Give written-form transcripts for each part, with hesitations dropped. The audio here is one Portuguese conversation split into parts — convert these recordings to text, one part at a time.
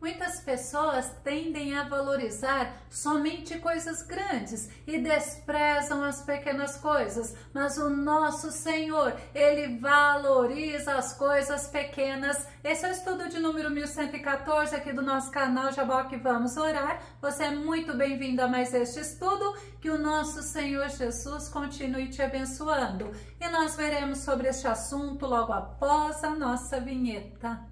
Muitas pessoas tendem a valorizar somente coisas grandes e desprezam as pequenas coisas, mas o nosso Senhor, Ele valoriza as coisas pequenas. Esse é o estudo de número 1114 aqui do nosso canal Jaboque Vamos Orar. Você é muito bem-vindo a mais este estudo, que o nosso Senhor Jesus continue te abençoando. E nós veremos sobre este assunto logo após a nossa vinheta.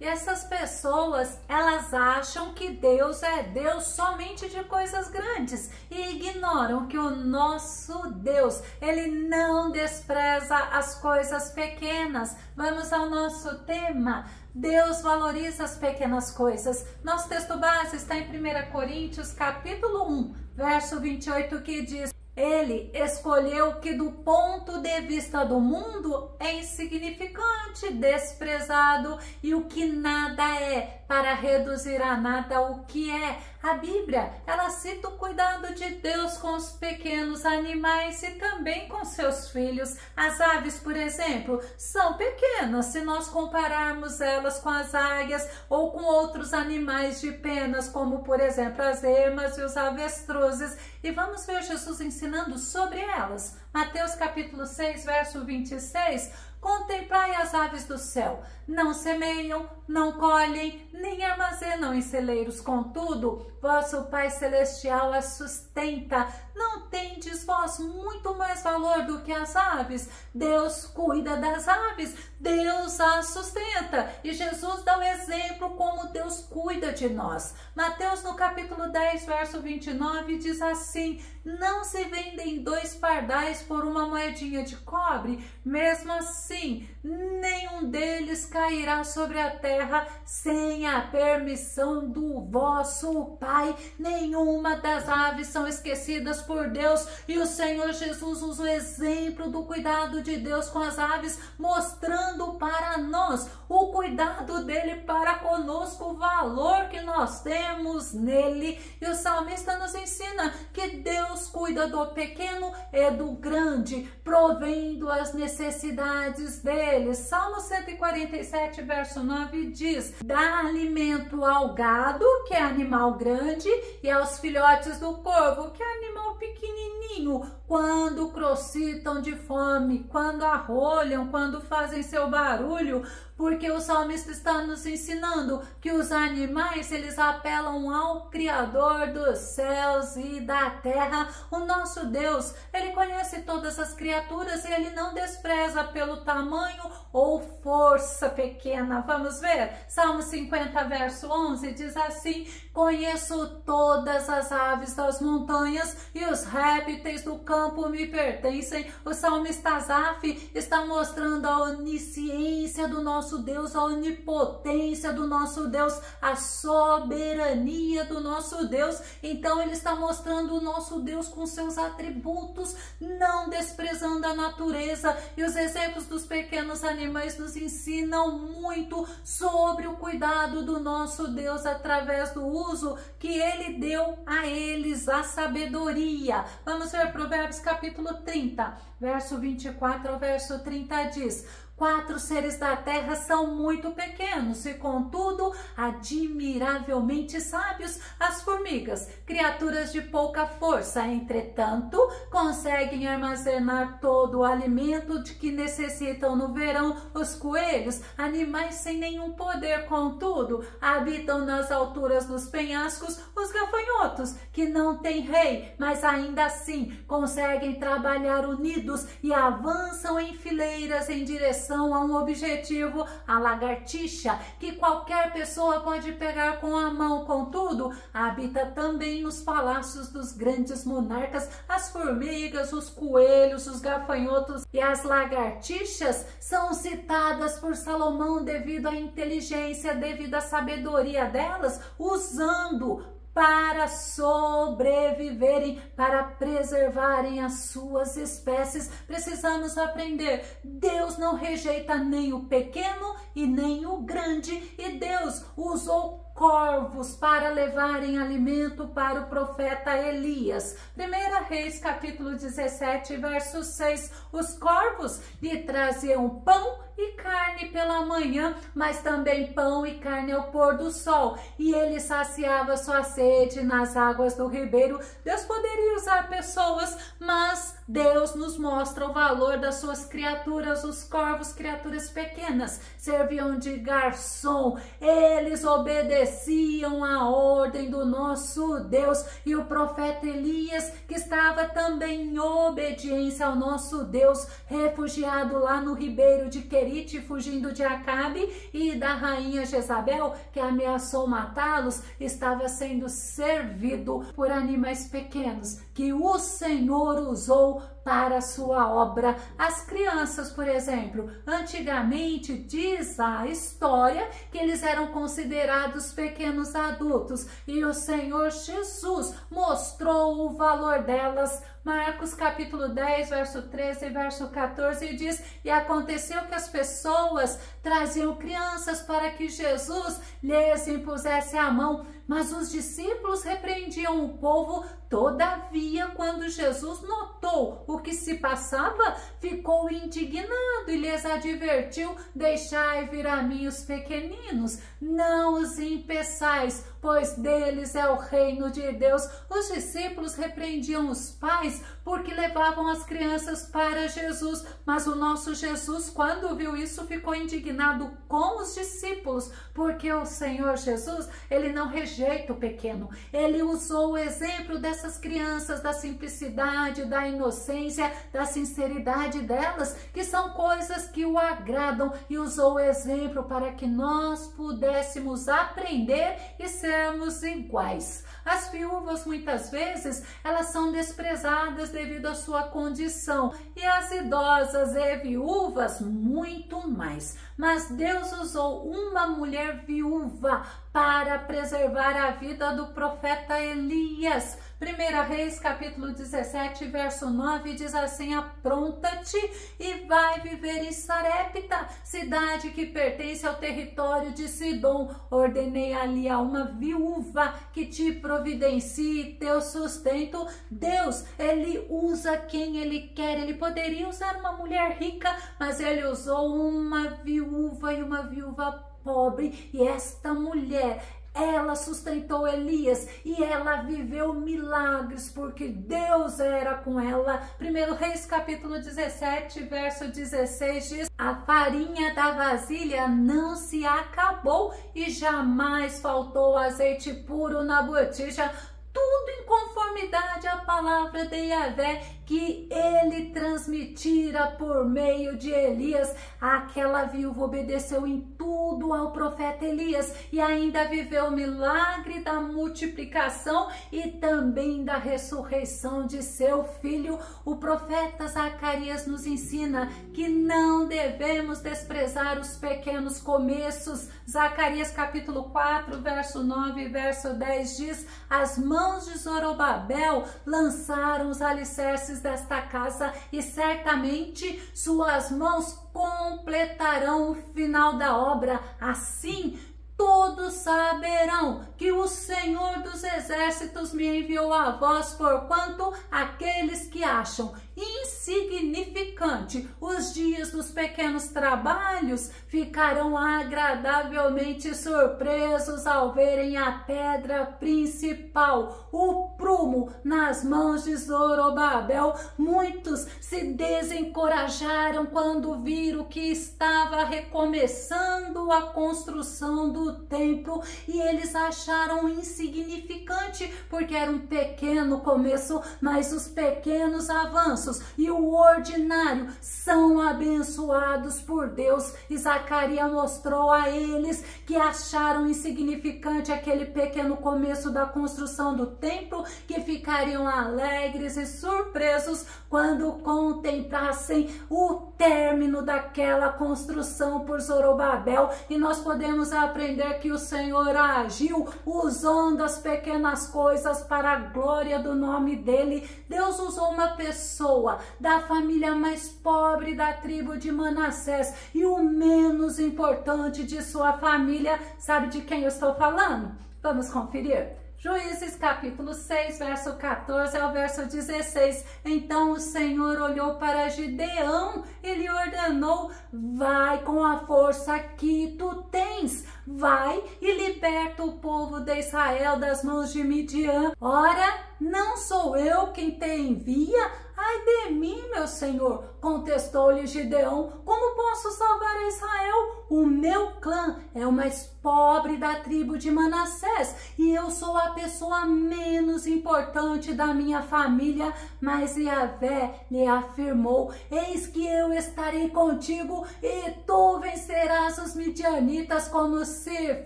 E essas pessoas, elas acham que Deus é Deus somente de coisas grandes e ignoram que o nosso Deus, Ele não despreza as coisas pequenas. Vamos ao nosso tema. Deus valoriza as pequenas coisas. Nosso texto base está em 1 Coríntios, capítulo 1, verso 28, que diz: Ele escolheu que do ponto de vista do mundo é insignificante, desprezado e o que nada é, para reduzir a nada o que é. A Bíblia, ela cita o cuidado de Deus com os pequenos animais e também com seus filhos. As aves, por exemplo, são pequenas se nós compararmos elas com as águias ou com outros animais de penas, como por exemplo as emas e os avestruzes. E vamos ver Jesus ensinando sobre elas. Mateus capítulo 6, verso 26. Contemplai as aves do céu, não semeiam, não colhem, nem armazenam em celeiros, contudo, vosso Pai Celestial as sustenta. Não tendes vós muito mais valor do que as aves? Deus cuida das aves, Deus as sustenta. E Jesus dá o exemplo como Deus cuida de nós. Mateus no capítulo 10, verso 29, diz assim: não se vendem 2 pardais por uma moedinha de cobre, mesmo assim, nenhum deles cairá sobre a terra sem a permissão do vosso Pai. Nenhuma das aves são esquecidas por Deus, e o Senhor Jesus usa o exemplo do cuidado de Deus com as aves, mostrando para nós o cuidado dele para conosco, o valor que nós temos nele. E o salmista nos ensina que Deus cuida do pequeno e do grande, provendo as necessidades deles. Salmo 147, verso 9 diz: dá alimento ao gado, que é animal grande, e aos filhotes do corvo, que é animal pequenininho, quando crocitam de fome, quando arrolham, quando fazem seu barulho. Porque o salmista está nos ensinando que os animais, eles apelam ao Criador dos céus e da terra. O nosso Deus, Ele conhece todas as criaturas e Ele não despreza pelo tamanho ou força pequena. Vamos ver? Salmo 50, verso 11 diz assim: conheço todas as aves das montanhas e os répteis do campo me pertencem. O salmista Asaf está mostrando a onisciência do nosso Deus, a onipotência do nosso Deus, a soberania do nosso Deus. Então ele está mostrando o nosso Deus com seus atributos, não desprezando a natureza. E os exemplos dos pequenos animais nos ensinam muito sobre o cuidado do nosso Deus através do uso que ele deu a eles, a sabedoria. Vamos ver Provérbios capítulo 30, verso 24 ao verso 30 diz: 4 seres da terra são muito pequenos e, contudo, admiravelmente sábios. As formigas, criaturas de pouca força, entretanto, conseguem armazenar todo o alimento de que necessitam no verão. Os coelhos, animais sem nenhum poder, contudo, habitam nas alturas dos penhascos. Os gafanhotos, que não têm rei, mas ainda assim conseguem trabalhar unidos e avançam em fileiras em direção a um objetivo. A lagartixa, que qualquer pessoa pode pegar com a mão, contudo, habita também nos palácios dos grandes monarcas. As formigas, os coelhos, os gafanhotos e as lagartixas são citadas por Salomão devido à inteligência, devido à sabedoria delas, usando para sobreviverem, para preservarem as suas espécies. Precisamos aprender: Deus não rejeita nem o pequeno e nem o grande, e Deus usou corvos para levarem alimento para o profeta Elias. 1 Reis, capítulo 17, verso 6. Os corvos lhe traziam pão e carne pela manhã, mas também pão e carne ao pôr do sol, e ele saciava sua sede nas águas do ribeiro. Deus poderia usar pessoas, mas Deus nos mostra o valor das suas criaturas. Os corvos, criaturas pequenas, serviam de garçom, eles obedeciam a ordem do nosso Deus, e o profeta Elias, que estava também em obediência ao nosso Deus, refugiado lá no ribeiro de Querite, fugindo de Acabe e da rainha Jezabel, que ameaçou matá-los, estava sendo servido por animais pequenos que o Senhor usou para a sua obra. As crianças, por exemplo, antigamente diz a história que eles eram considerados pequenos adultos, e o Senhor Jesus mostrou o valor delas. Marcos capítulo 10, verso 13 e verso 14 diz: e aconteceu que as pessoas traziam crianças para que Jesus lhes impusesse a mão, mas os discípulos repreendiam o povo. Todavia, quando Jesus notou o que se passava, ficou indignado e lhes advertiu: deixai vir a mim os pequeninos, não os impeçais, pois deles é o reino de Deus. Os discípulos repreendiam os pais porque levavam as crianças para Jesus, mas o nosso Jesus, quando viu isso, ficou indignado com os discípulos, porque o Senhor Jesus, ele não rejeita o pequeno. Ele usou o exemplo dessas crianças, da simplicidade, da inocência, da sinceridade delas, que são coisas que o agradam, e usou o exemplo para que nós pudéssemos aprender e sermos iguais. As viúvas, muitas vezes, elas são desprezadas devido à sua condição, e as idosas e viúvas muito mais. Mas Deus usou uma mulher viúva para preservar a vida do profeta Elias. 1 Reis, capítulo 17, verso 9, diz assim: apronta-te e vai viver em Sarepta, cidade que pertence ao território de Sidom. Ordenei ali a uma viúva que te providencie teu sustento. Deus, ele usa quem ele quer. Ele poderia usar uma mulher rica, mas ele usou uma viúva, e uma viúva pobre, e esta mulher, ela sustentou Elias e ela viveu milagres porque Deus era com ela. 1 Reis capítulo 17, verso 16 diz: a farinha da vasilha não se acabou e jamais faltou azeite puro na botija, tudo em conformidade à palavra de Yahvé que ele transmitira por meio de Elias. Aquela viúva obedeceu em tudo ao profeta Elias e ainda viveu o milagre da multiplicação e também da ressurreição de seu filho. O profeta Zacarias nos ensina que não devemos desprezar os pequenos começos. Zacarias capítulo 4, verso 9 e verso 10 diz: as mãos de Zorobabel lançaram os alicerces desta casa, e certamente suas mãos completarão o final da obra. Assim todos saberão que o Senhor dos Exércitos me enviou a vós, porquanto aqueles que acham insignificante os dias dos pequenos trabalhos ficarão agradavelmente surpresos ao verem a pedra principal, o prumo, nas mãos de Zorobabel. Muitos se desencorajaram quando viram que estava recomeçando a construção do templo, e eles acharam insignificante porque era um pequeno começo, mas os pequenos avanços e o ordinário são abençoados por Deus. E Zacarias mostrou a eles que acharam insignificante aquele pequeno começo da construção do templo, que ficariam alegres e surpresos quando contemplassem o término daquela construção por Zorobabel. E nós podemos aprender entender que o Senhor agiu usando as pequenas coisas para a glória do nome dele. Deus usou uma pessoa da família mais pobre da tribo de Manassés e o menos importante de sua família. Sabe de quem eu estou falando? Vamos conferir. Juízes capítulo 6, verso 14 ao verso 16. Então o Senhor olhou para Gideão e lhe ordenou: vai com a força que tu tens, vai e liberta o povo de Israel das mãos de Midian. Ora, não sou eu quem te envia? Ai de mim, meu senhor, contestou-lhe Gideão, como posso salvar a Israel? O meu clã é o mais pobre da tribo de Manassés e eu sou a pessoa menos importante da minha família. Mas Yahvé lhe afirmou: eis que eu estarei contigo e tu vencerás os midianitas como se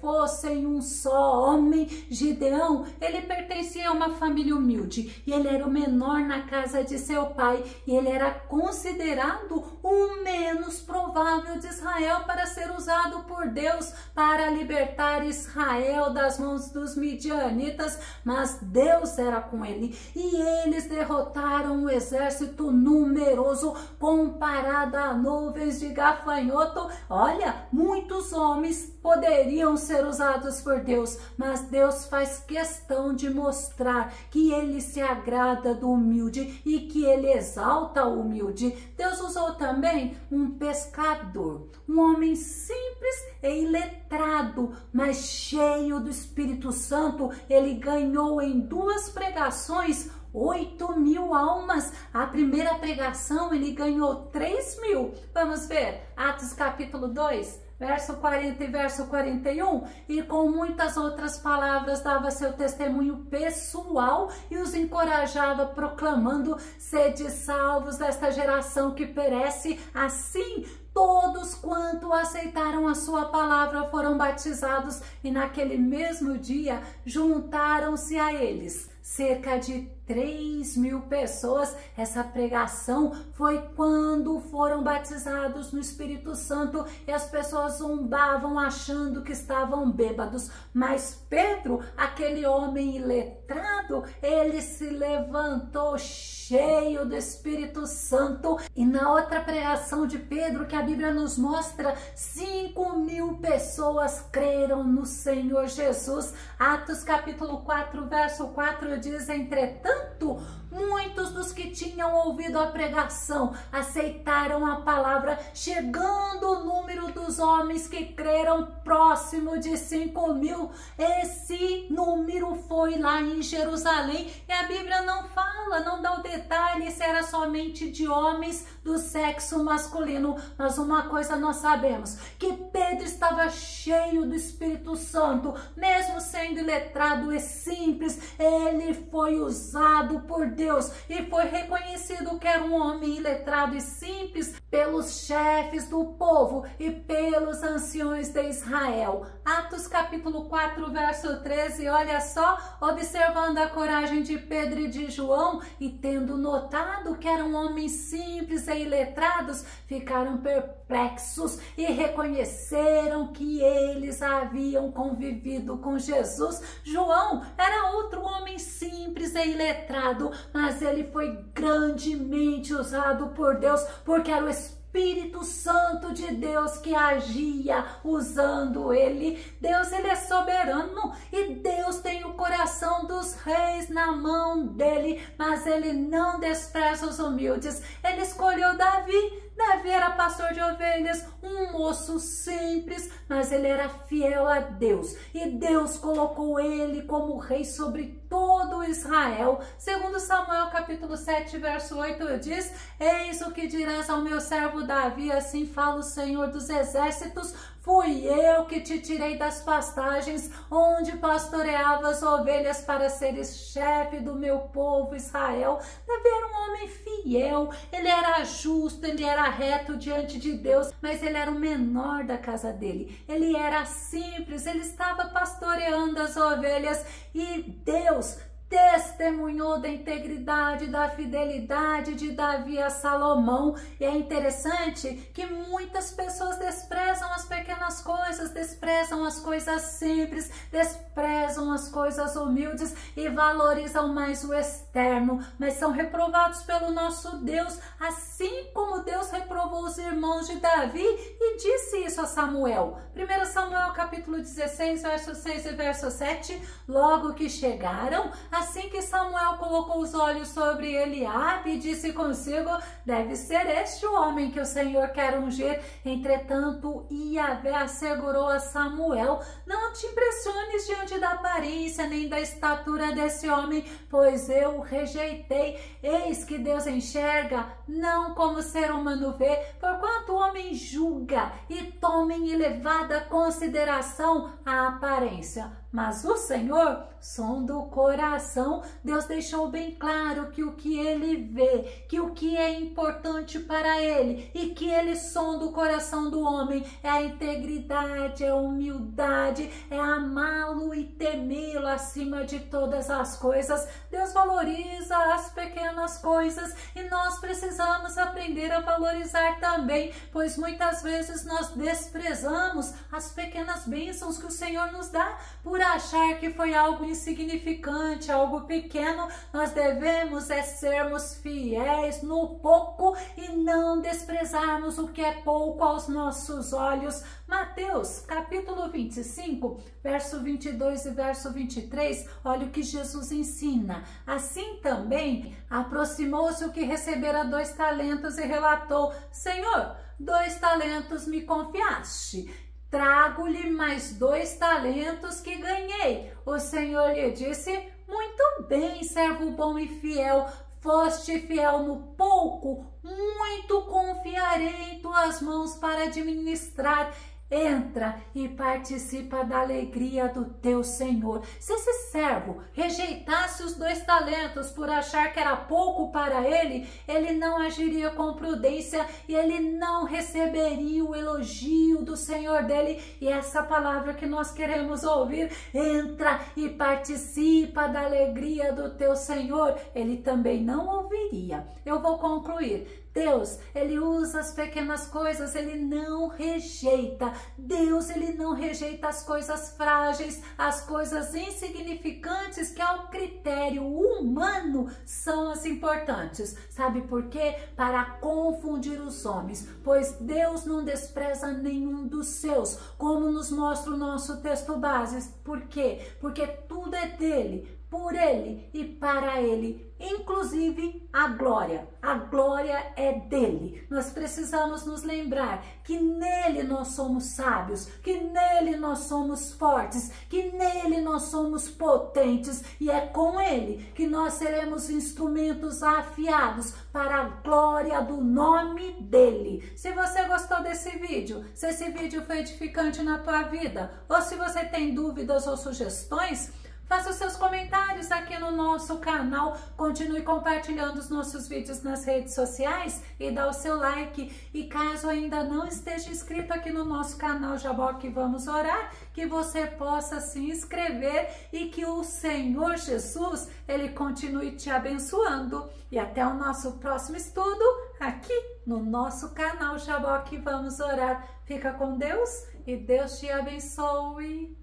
fossem um só homem. Gideão, ele pertencia a uma família humilde e ele era o menor na casa de seu pai e ele era considerado o menos provável de Israel para ser usado por Deus para libertar Israel das mãos dos midianitas. Mas Deus era com ele e eles derrotaram um exército numeroso comparado a nuvens de gafanhoto. Olha, muitos homens poderiam ser usados por Deus, mas Deus faz questão de mostrar que ele se agrada do humilde e que ele exalta o humilde. Deus usou também um pescador, um homem simples e iletrado, mas cheio do Espírito Santo. Ele ganhou em 2 pregações 8.000 almas. A primeira pregação ele ganhou 3.000. Vamos ver Atos capítulo 2, verso 40 e verso 41, e com muitas outras palavras dava seu testemunho pessoal e os encorajava, proclamando: sede salvos desta geração que perece. Assim, todos quanto aceitaram a sua palavra foram batizados, e naquele mesmo dia juntaram-se a eles cerca de 3.000 pessoas. Essa pregação foi quando foram batizados no Espírito Santo e as pessoas zombavam achando que estavam bêbados. Mas Pedro, aquele homem iletrado, ele se levantou cheio do Espírito Santo. E na outra pregação de Pedro, que a Bíblia nos mostra, 5.000 pessoas creram no Senhor Jesus. Atos capítulo 4, verso 4 diz: entretanto, muitos dos que tinham ouvido a pregação aceitaram a palavra, chegando o número dos homens que creram próximo de 5.000. Esse número foi lá em Jerusalém e a Bíblia não fala, não dá o detalhe se era somente de homens do sexo masculino, mas uma coisa nós sabemos, que Pedro estava cheio do Espírito Santo, mesmo sendo iletrado e simples. Ele foi usado por Deus e foi reconhecido que era um homem iletrado e simples pelos chefes do povo e pelos anciões de Israel. Atos capítulo 4, verso 13, olha só: observando a coragem de Pedro e de João e tendo notado que eram homens simples e iletrados, ficaram perplexos e reconheceram que eles haviam convivido com Jesus. João era outro homem simples e iletrado, mas ele foi grandemente usado por Deus, porque era o Espírito Santo de Deus que agia usando ele. Deus, ele é soberano e Deus tem o coração dos reis na mão dele, mas ele não despreza os humildes. Ele escolheu Davi. Davi era pastor de ovelhas, um moço simples, mas ele era fiel a Deus. E Deus colocou ele como rei sobre todo Israel. Segundo Samuel capítulo 7, verso 8 diz: eis o que dirás ao meu servo Davi, assim fala o Senhor dos exércitos: fui eu que te tirei das pastagens onde pastoreavas ovelhas para seres chefe do meu povo Israel. Davi era um homem fiel, ele era justo, ele era reto diante de Deus, mas ele era o menor da casa dele. Ele era simples, ele estava pastoreando as ovelhas e Deus testemunhou da integridade, da fidelidade de Davi a Salomão. E é interessante que muitas pessoas desprezam as pequenas coisas, desprezam as coisas simples, desprezam as coisas humildes e valorizam mais o externo, mas são reprovados pelo nosso Deus, assim como Deus reprovou os irmãos de Davi e disse isso a Samuel. 1 Samuel capítulo 16, verso 6 e verso 7, logo que chegaram, assim que Samuel colocou os olhos sobre Eliabe, disse consigo: deve ser este o homem que o Senhor quer ungir. Entretanto, Yahvé assegurou a Samuel: não te impressiones diante da aparência nem da estatura desse homem, pois eu o rejeitei. Eis que Deus enxerga não como o ser humano vê, porquanto o homem julga e toma em elevada consideração a aparência, mas o Senhor sonda o coração. Deus deixou bem claro que o que ele vê, que o que é importante para ele e que ele sonda o coração do homem é a integridade, é a humildade, é amá-lo e temê-lo acima de todas as coisas. Deus valoriza as pequenas coisas e nós precisamos aprender a valorizar também, pois muitas vezes nós desprezamos as pequenas bênçãos que o Senhor nos dá por achar que foi algo insignificante, algo pequeno. Nós devemos sermos fiéis no pouco e não desprezarmos o que é pouco aos nossos olhos. Mateus capítulo 25, verso 22 e verso 23, olha o que Jesus ensina. Assim também aproximou-se o que recebera 2 talentos e relatou: Senhor, 2 talentos me confiaste. Trago-lhe mais 2 talentos que ganhei. O Senhor lhe disse: muito bem, servo bom e fiel. Foste fiel no pouco, muito confiarei em tuas mãos para administrar. Entra e participa da alegria do teu Senhor. Se esse servo rejeitasse os 2 talentos por achar que era pouco para ele, ele não agiria com prudência e ele não receberia o elogio do Senhor dele. E essa palavra que nós queremos ouvir: entra e participa da alegria do teu Senhor, ele também não ouviria. Eu vou concluir. Deus, ele usa as pequenas coisas, ele não rejeita. Deus, ele não rejeita as coisas frágeis, as coisas insignificantes que ao critério humano são as importantes. Sabe por quê? Para confundir os homens, pois Deus não despreza nenhum dos seus, como nos mostra o nosso texto base. Por quê? Porque tudo é dele, por ele e para ele, inclusive a glória. A glória é dele. Nós precisamos nos lembrar que nele nós somos sábios, que nele nós somos fortes, que nele nós somos potentes, e é com ele que nós seremos instrumentos afiados para a glória do nome dele. Se você gostou desse vídeo, se esse vídeo foi edificante na tua vida, ou se você tem dúvidas ou sugestões, faça os seus comentários aqui no nosso canal, continue compartilhando os nossos vídeos nas redes sociais e dá o seu like. E caso ainda não esteja inscrito aqui no nosso canal Jaboque Vamos Orar, que você possa se inscrever e que o Senhor Jesus, ele continue te abençoando. E até o nosso próximo estudo aqui no nosso canal Jaboque Vamos Orar. Fica com Deus e Deus te abençoe.